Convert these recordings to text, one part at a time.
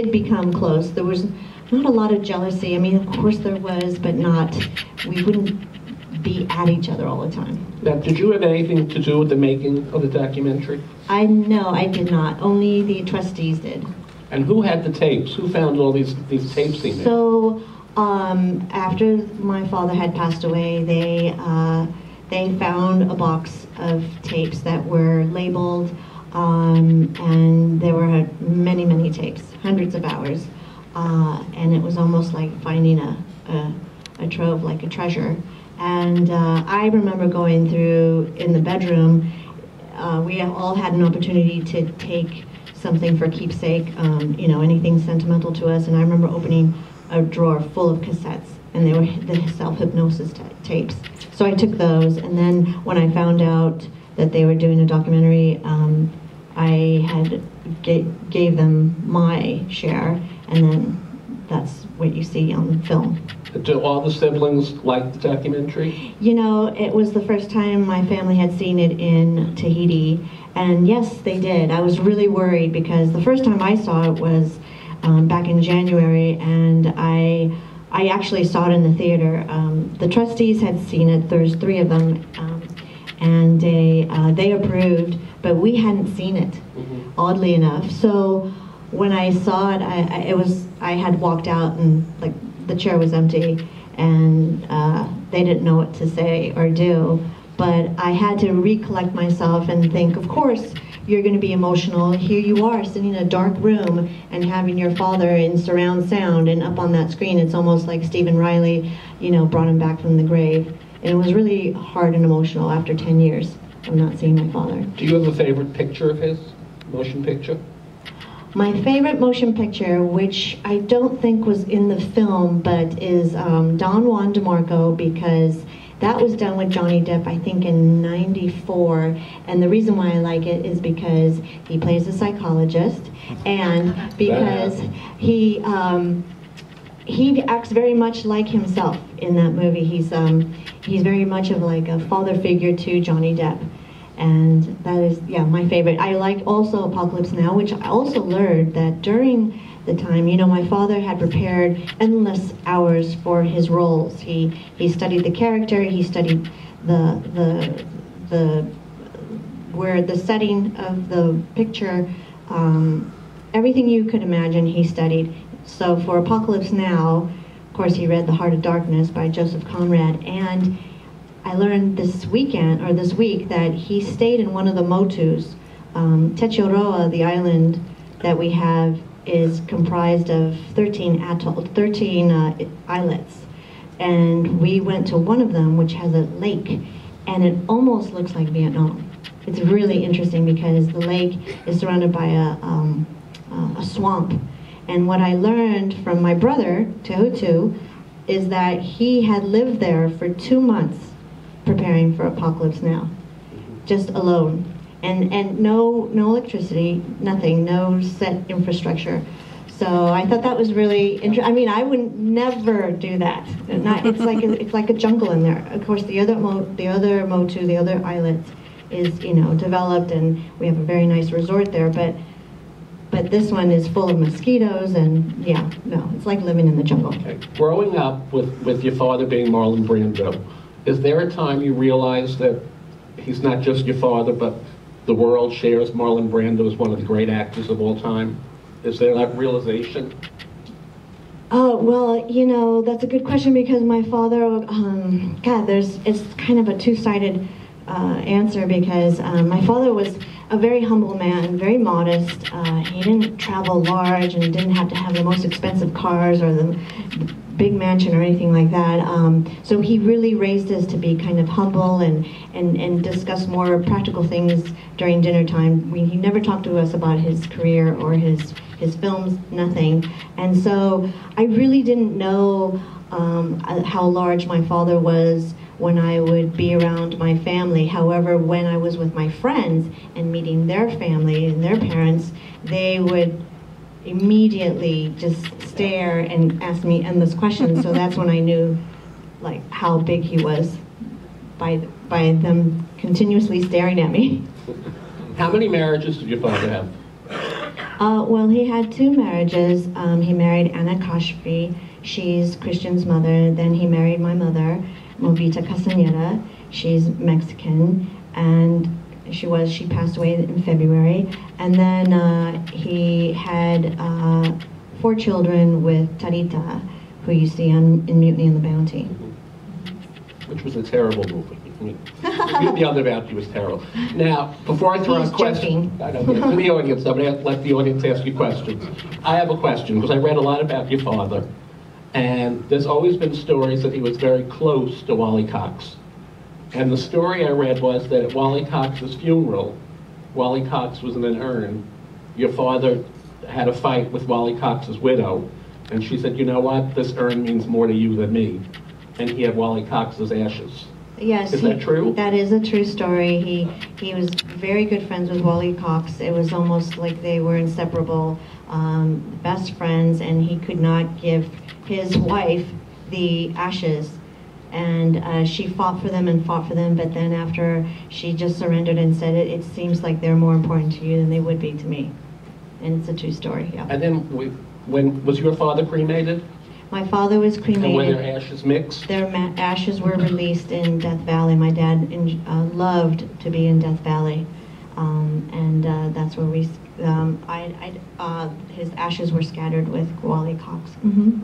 did become close. There was not a lot of jealousy. I mean, of course there was, but not, we wouldn't be at each other all the time. Now, did you have anything to do with the making of the documentary? No, I did not. Only the trustees did. And who had the tapes? Who found all these tapes they made? So, after my father had passed away, they found a box of tapes that were labeled, and there were many, many tapes, hundreds of hours, and it was almost like finding a trove, like a treasure. And I remember going through in the bedroom. We all had an opportunity to take something for keepsake, you know, anything sentimental to us. And I remember opening a drawer full of cassettes, and they were the self-hypnosis tapes. So I took those, and then when I found out that they were doing a documentary, I had gave them my share, and then that's what you see on the film. Do all the siblings like the documentary? You know, it was the first time my family had seen it in Tahiti, and yes, they did. I was really worried because the first time I saw it was back in January, and I actually saw it in the theater. The trustees had seen it. There's 3 of them, and they approved, but we hadn't seen it, oddly enough. So when I saw it, I had walked out, and like the chair was empty, and they didn't know what to say or do. But I had to recollect myself and think, of course, you're going to be emotional. Here you are sitting in a dark room and having your father in surround sound, and up on that screen it's almost like Stephen Riley, you know, brought him back from the grave. And it was really hard and emotional after 10 years of not seeing my father. Do you have a favorite picture of his, motion picture? My favorite motion picture, which I don't think was in the film, but is Don Juan DeMarco, because that was done with Johnny Depp, I think, in '94, and the reason why I like it is because he plays a psychologist, and because he acts very much like himself in that movie. He's very much of like a father figure to Johnny Depp, and that is, yeah, my favorite. I like also Apocalypse Now, which I also learned that during the time, you know, my father had prepared endless hours for his roles. He studied the character, he studied the setting of the picture, everything you could imagine he studied. So for Apocalypse Now, of course, he read The Heart of Darkness by Joseph Conrad, and I learned this week that he stayed in one of the motus. Tetiaroa, the island that we have, is comprised of 13 islets, and we went to one of them, which has a lake, and it almost looks like Vietnam. It's really interesting because the lake is surrounded by a swamp, and what I learned from my brother, Tehutu, is that he had lived there for 2 months preparing for Apocalypse Now, just alone. And no electricity, nothing, no set infrastructure. So I thought that was really interesting. I mean, I would never do that. It's like a jungle in there. Of course, the other motu, the other islet, is, you know, developed, and we have a very nice resort there. But this one is full of mosquitoes, and yeah, no, it's like living in the jungle. Okay. Growing up with your father being Marlon Brando, is there a time you realized that he's not just your father, but the world shares Marlon Brando as one of the great actors of all time? Is there that realization? Well, you know, that's a good question, because my father, it's kind of a two-sided answer, because my father was a very humble man, very modest. He didn't travel large and didn't have to have the most expensive cars or the big mansion or anything like that. So he really raised us to be kind of humble and discuss more practical things during dinner time. He never talked to us about his career or his films, nothing. And so I really didn't know how large my father was when I would be around my family. However, when I was with my friends and meeting their family and their parents, they would immediately just stare and ask me endless questions. So that's when I knew, like, how big he was, by them continuously staring at me. How many marriages did your father have? Well, he had two marriages. He married Anna Kashfi. She's Christian's mother. Then he married my mother, Movita Castaneda. She's Mexican, and she passed away in February. And then he had 4 children with Tarita, who you see in Mutiny on the Bounty. Which was a terrible movie. I mean, the other Bounty was terrible. Now, before I throw out questions, I don't get to the audience. I'm going to let the audience ask you questions. I have a question, because I read a lot about your father, and there's always been stories that he was very close to Wally Cox. And the story I read was that at Wally Cox's funeral, Wally Cox was in an urn. Your father had a fight with Wally Cox's widow, and she said, you know what, this urn means more to you than me. And he had Wally Cox's ashes. Yes. Is that true? That is a true story. He was very good friends with Wally Cox. It was almost like they were inseparable, best friends, and he could not give his wife the ashes. And she fought for them and fought for them, but then after she just surrendered and said, it seems like they're more important to you than they would be to me. And it's a true story, yeah. And then, when was your father cremated? My father was cremated. And were their ashes mixed? Their ashes were released in Death Valley. My dad loved to be in Death Valley. And that's where we, his ashes were scattered with Wally Cox. Mm-hmm.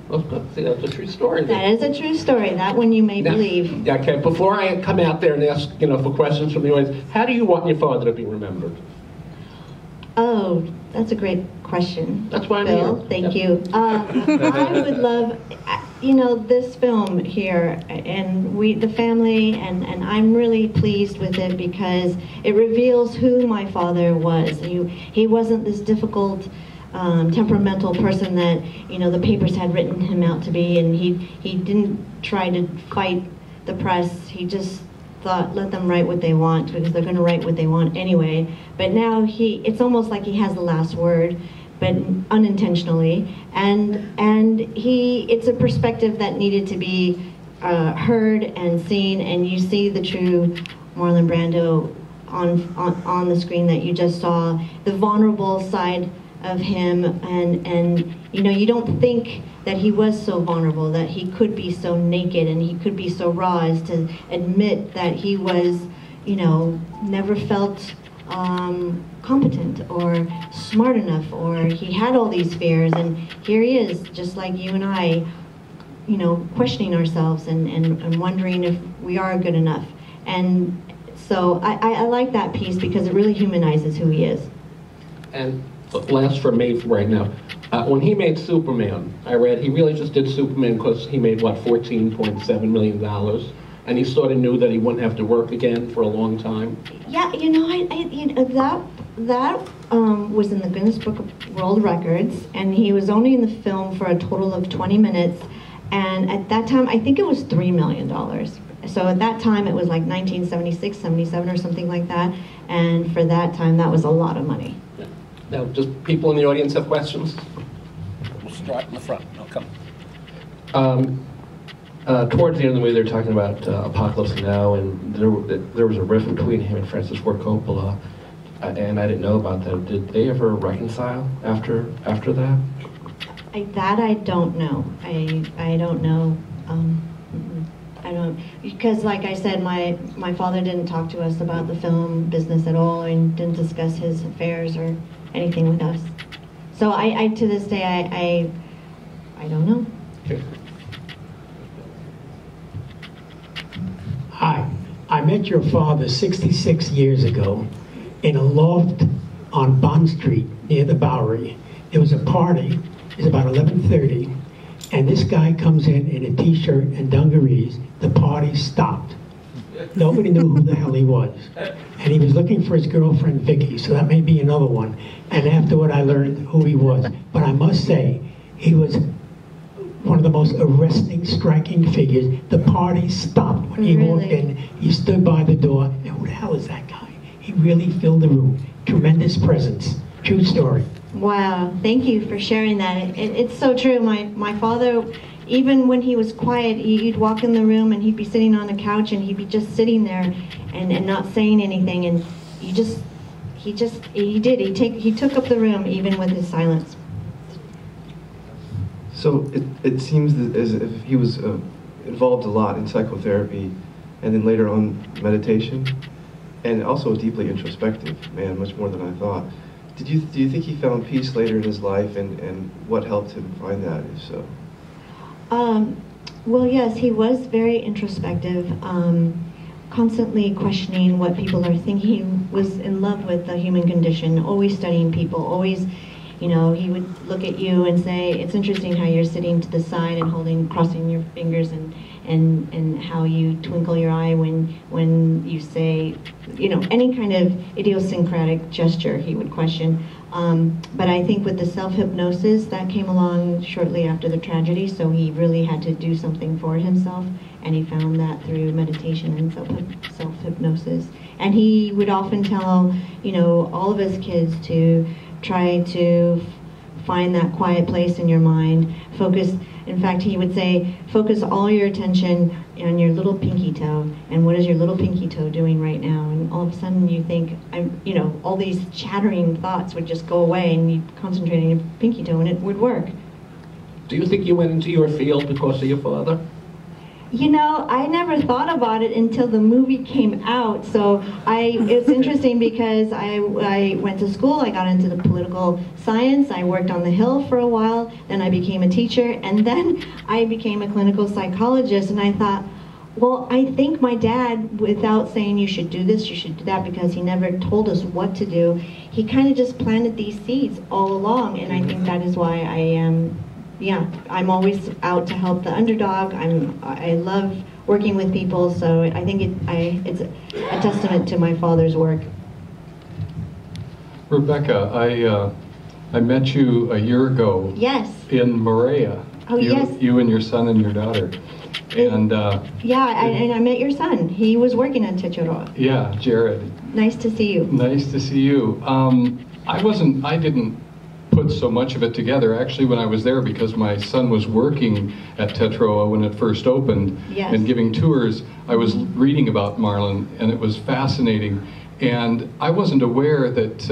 Well, see, that's a true story. That is a true story. That one you may believe. Okay, before I come out there and ask, for questions from the audience, how do you want your father to be remembered? Oh, that's a great question. That's why I'm Bill, here. thank you. I would love, this film here, and the family, and I'm really pleased with it because it reveals who my father was. He wasn't this difficult, temperamental person that the papers had written him out to be, and he didn't try to fight the press. He just thought, let them write what they want, because they're going to write what they want anyway. But now it's almost like he has the last word, but unintentionally. And it's a perspective that needed to be heard and seen, and you see the true Marlon Brando on the screen that you just saw, the vulnerable side of him, and you don't think that he was so vulnerable, that he could be so naked and he could be so raw as to admit that he was, never felt competent or smart enough, or he had all these fears, and here he is, just like you and I, questioning ourselves and wondering if we are good enough. And so I like that piece because it really humanizes who he is. And last for me right now, when he made Superman, I read he really just did Superman because he made, $14.7 million, and he sort of knew that he wouldn't have to work again for a long time. Yeah, that was in the Guinness Book of World Records, and he was only in the film for a total of 20 minutes, and at that time, I think it was $3 million. So at that time, it was like 1976, 77 or something like that, and for that time, that was a lot of money. Yeah. Now, just people in the audience have questions? We'll start in the front. I'll come. Towards the end of the movie, they're talking about Apocalypse Now, and there was a rift between him and Francis Ford Coppola, and I didn't know about that. Did they ever reconcile after that? That I don't know. I don't know. I don't, because like I said, my father didn't talk to us about the film business at all, and didn't discuss his affairs or anything with us. So I to this day, I don't know. Okay. Hi, I met your father 66 years ago in a loft on Bond Street near the Bowery. There was a party, it was about 11:30, and this guy comes in a t-shirt and dungarees. The party stopped. Nobody knew who the hell he was. And he was looking for his girlfriend, Vicky, so that may be another one. And afterward, I learned who he was. But I must say, he was one of the most arresting, striking figures. The party stopped when he walked in. He stood by the door, and who the hell is that guy? He really filled the room. Tremendous presence. True story. Wow, thank you for sharing that. It's so true. My father, even when he was quiet, he'd walk in the room and he'd be sitting on the couch and he'd be just sitting there and not saying anything, and he took up the room even with his silence. So it seems that as if he was involved a lot in psychotherapy, and then later on meditation, and also a deeply introspective man, much more than I thought. Do you think he found peace later in his life, and what helped him find that, if so? Well, yes, he was very introspective, constantly questioning what people are thinking. He was in love with the human condition, always studying people, always, you know, he would look at you and say, it's interesting how you're sitting to the side and crossing your fingers, and how you twinkle your eye when you say, you know, any kind of idiosyncratic gesture he would question. But I think with the self-hypnosis, that came along shortly after the tragedy, so he really had to do something for himself, and he found that through meditation and self-hypnosis. And he would often tell, you know, all of his kids to try to find that quiet place in your mind, focus. In fact, he would say, focus all your attention on your little pinky toe, and what is your little pinky toe doing right now? And all of a sudden you think, you know, all these chattering thoughts would just go away, and you concentrate on your pinky toe, and it would work. Do you think you went into your field because of your father? You know, I never thought about it until the movie came out. So it's interesting because I went to school, I got into the political science, I worked on the Hill for a while, then I became a teacher, and then I became a clinical psychologist, and I thought, well, I think my dad, without saying you should do this, you should do that, because he never told us what to do, he kind of just planted these seeds all along, and I think that is why I am I'm always out to help the underdog. I love working with people, so I think it's a testament to my father's work. Rebecca, I met you a year ago. Yes. In Morea. Oh, yes. You and your son and your daughter. And and I met your son. He was working on Techoroa. Yeah, Jared. Nice to see you. Nice to see you. I didn't put so much of it together actually when I was there, because my son was working at Tetroa when it first opened. Yes. And giving tours. I was reading about Marlon, and it was fascinating, and I wasn't aware that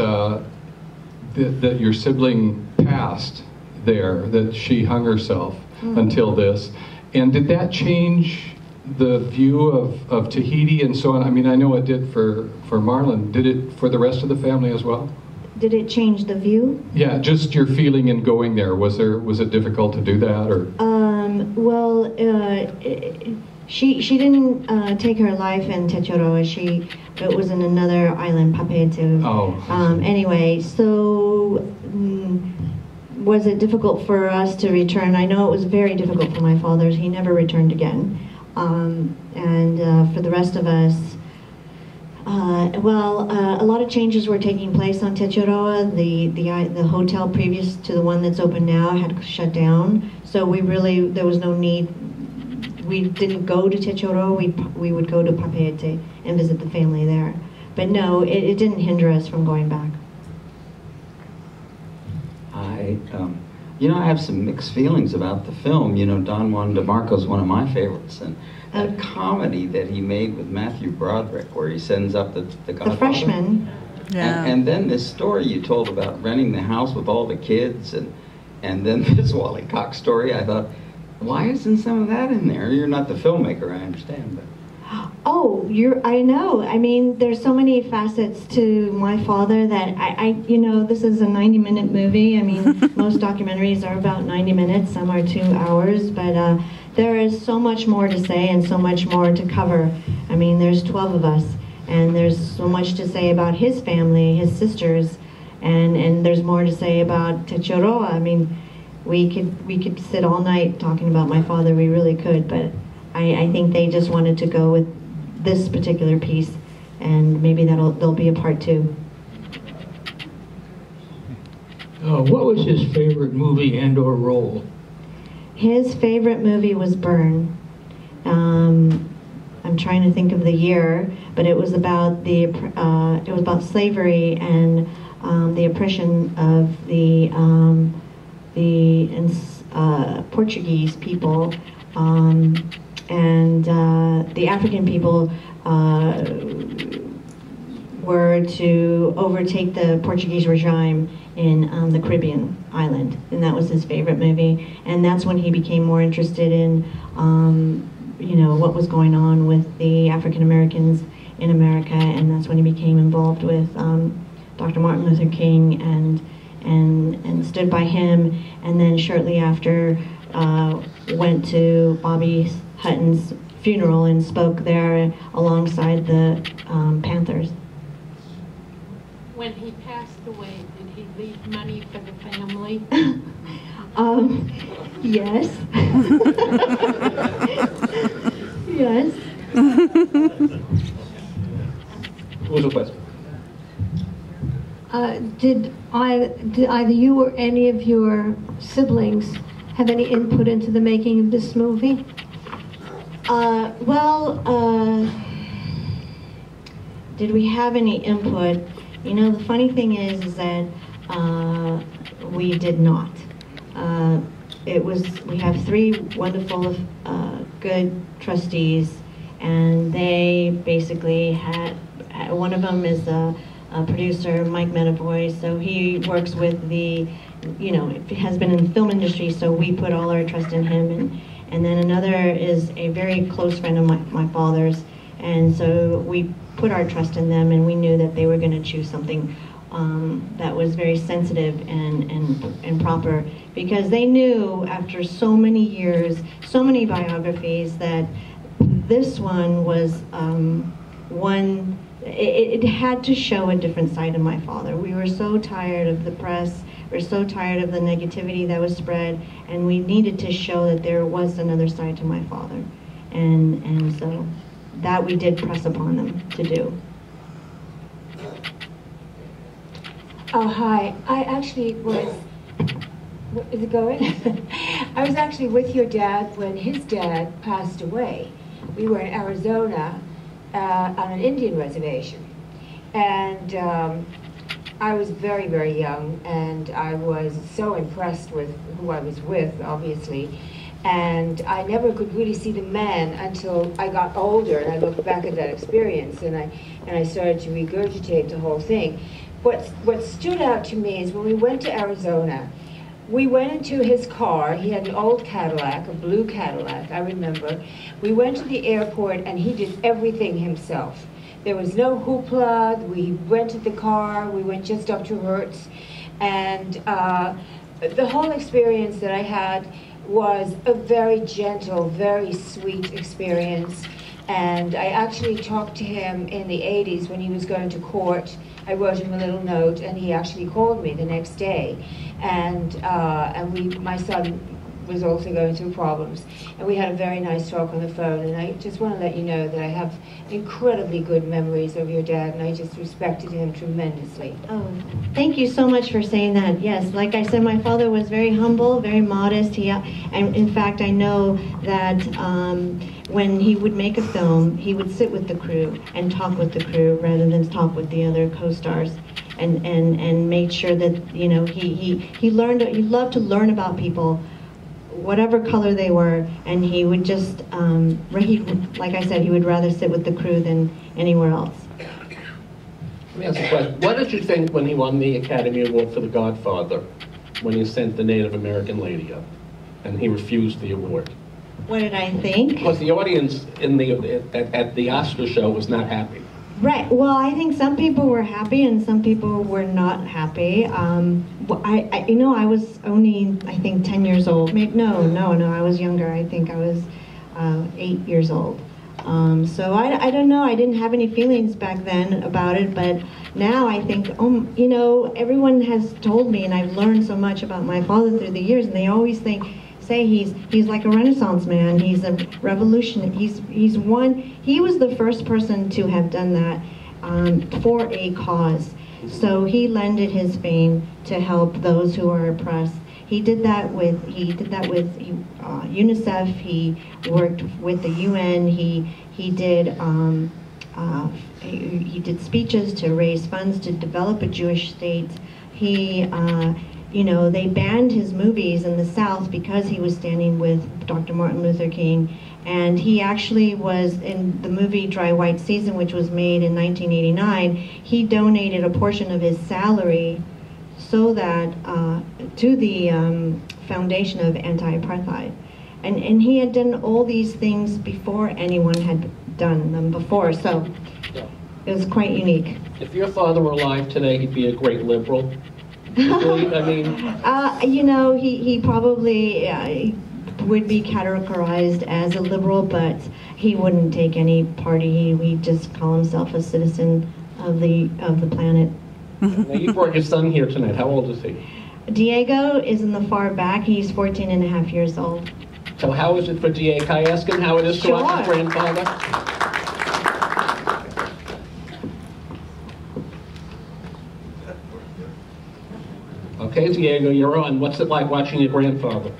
that your sibling passed there, that she hung herself until this. And did that change the view of Tahiti and so on? I mean, I know it did for Marlon. Did it for the rest of the family as well? Did it change the view? Yeah, just your feeling in going there. Was it difficult to do that, or? Well, she didn't take her life in Techoroa. It was in another island, Papeete. Oh. Anyway, so was it difficult for us to return? I know it was very difficult for my father. He never returned again. And for the rest of us, a lot of changes were taking place on Techoroa. The hotel previous to the one that's open now had shut down, so there was no need. We didn't go to Techoroa. We would go to Papeete and visit the family there. But no, it didn't hinder us from going back. I have some mixed feelings about the film. You know, Don Juan DeMarco is one of my favorites, and that comedy that he made with Matthew Broderick, where he sends up the Godfather. The freshman. Yeah. And then this story you told about renting the house with all the kids, and then this Wally Cox story. I thought, why isn't some of that in there? You're not the filmmaker, I understand, but. Oh, I know. I mean, there's so many facets to my father that this is a 90-minute movie. I mean, most documentaries are about 90 minutes, some are 2 hours, but there is so much more to say and so much more to cover. I mean, there's 12 of us, and there's so much to say about his family, his sisters, and there's more to say about Techoroa. I mean, we could sit all night talking about my father, we really could, but I think they just wanted to go with this particular piece, and maybe there'll be a part 2. What was his favorite movie and/or role? His favorite movie was Burn. I'm trying to think of the year, but it was about slavery and the oppression of the Portuguese people. And the African people were were to overtake the Portuguese regime in the Caribbean island, and that was his favorite movie. And that's when he became more interested in, you know, what was going on with the African Americans in America, and that's when he became involved with Dr. Martin Luther King and stood by him. And then shortly after, went to Bobby Hutton's funeral and spoke there alongside the Panthers. When he passed away, did he leave money for the family? Yes. Yes. What was the question? Did either you or any of your siblings have any input into the making of this movie? Did we have any input? You know, the funny thing is that we did not. We have 3 wonderful, good trustees, and they basically had, one of them is a producer, Mike Medavoy, so he works with the, you know, has been in the film industry, so we put all our trust in him. And then another is a very close friend of my father's, and so we put our trust in them, and we knew that they were going to choose something that was very sensitive and proper, because they knew after so many years, so many biographies, that this one was one, it had to show a different side of my father. We were so tired of the press, we were so tired of the negativity that was spread, and we needed to show that there was another side to my father. And so that we did press upon them to do. Oh, hi. I actually was, is it going? I was actually with your dad when his dad passed away. We were in Arizona on an Indian reservation. And I was very, very young, and I was so impressed with who I was with, obviously. And I never could really see the man until I got older, and I looked back at that experience, and I started to regurgitate the whole thing. What stood out to me is when we went to Arizona, we went into his car. He had an old Cadillac, a blue Cadillac, I remember. We went to the airport, and he did everything himself. There was no hoopla. We rented the car. We went just up to Hertz. And the whole experience that I had was a very gentle, very sweet experience. And I actually talked to him in the 80s when he was going to court. I wrote him a little note, and he actually called me the next day. And my son was also going through problems. And we had a very nice talk on the phone. And I just want to let you know that I have incredibly good memories of your dad, and I just respected him tremendously. Oh, thank you so much for saying that. Yes, like I said, my father was very humble, very modest. And in fact, I know that when he would make a film, he would sit with the crew and talk with the crew rather than talk with the other co-stars, and made sure that, you know, he loved to learn about people, whatever color they were, and he would just, like I said, he would rather sit with the crew than anywhere else. Let me ask a question. What did you think when he won the Academy Award for The Godfather, when he sent the Native American lady up, and he refused the award? What did I think? Because the audience at the Oscar show was not happy. Right. Well, I think some people were happy and some people were not happy. I was only, I think, 10 years old. No, I was younger. I think I was 8 years old. So I don't know. I didn't have any feelings back then about it, but now I think, you know, everyone has told me, and I've learned so much about my father through the years, and they always say he's like a Renaissance man. He's a revolutionary. He was the first person to have done that for a cause. So he lended his fame to help those who are oppressed. He did that with UNICEF. He worked with the UN. He did speeches to raise funds to develop a Jewish state. You know, they banned his movies in the South because he was standing with Dr. Martin Luther King, And he actually was in the movie Dry White Season, which was made in 1989. He donated a portion of his salary so that to the Foundation of Anti-Apartheid. And he had done all these things before anyone had done them before, so it was quite unique. If your father were alive today, he'd be a great liberal. I mean, you know, he probably would be categorized as a liberal, but he wouldn't take any party. He'd just call himself a citizen of the planet. Now you brought your son here tonight. How old is he? Diego is in the far back. He's 14 and a half years old. So how is it for Diego? Can I ask him how it is to watch his grandfather? Okay, Diego, you're on. What's it like watching your grandfather?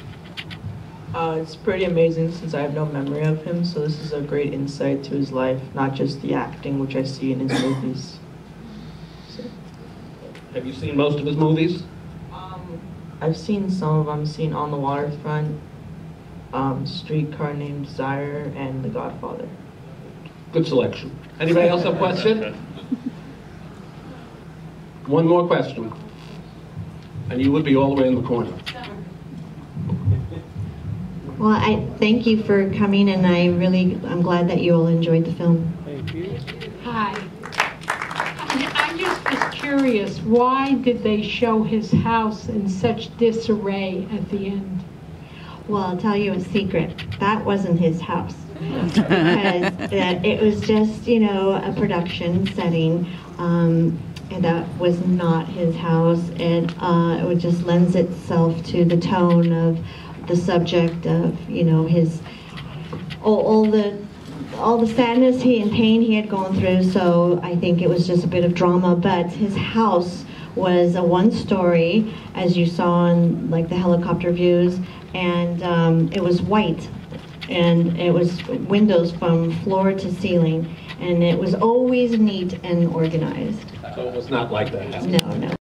It's pretty amazing since I have no memory of him, so this is a great insight to his life, not just the acting which I see in his movies. So. Have you seen most of his movies? I've seen some of them. I've seen On the Waterfront, Streetcar Named Desire, and The Godfather. Good selection. Anybody else have a question? One more question. And you would be all the way in the corner. Well, I thank you for coming, and I'm glad that you all enjoyed the film. Thank you. Hi. I just was curious, why did they show his house in such disarray at the end? Well, I'll tell you a secret. That wasn't his house. Because it was just, you know, a production setting. And that was not his house. And it just lends itself to the tone of the subject of, you know, his all the sadness and pain he had gone through. So I think it was just a bit of drama. But his house was a one-story, as you saw in like the helicopter views, and it was white, and it was windows from floor to ceiling, and it was always neat and organized. So it was not like that house? No, no.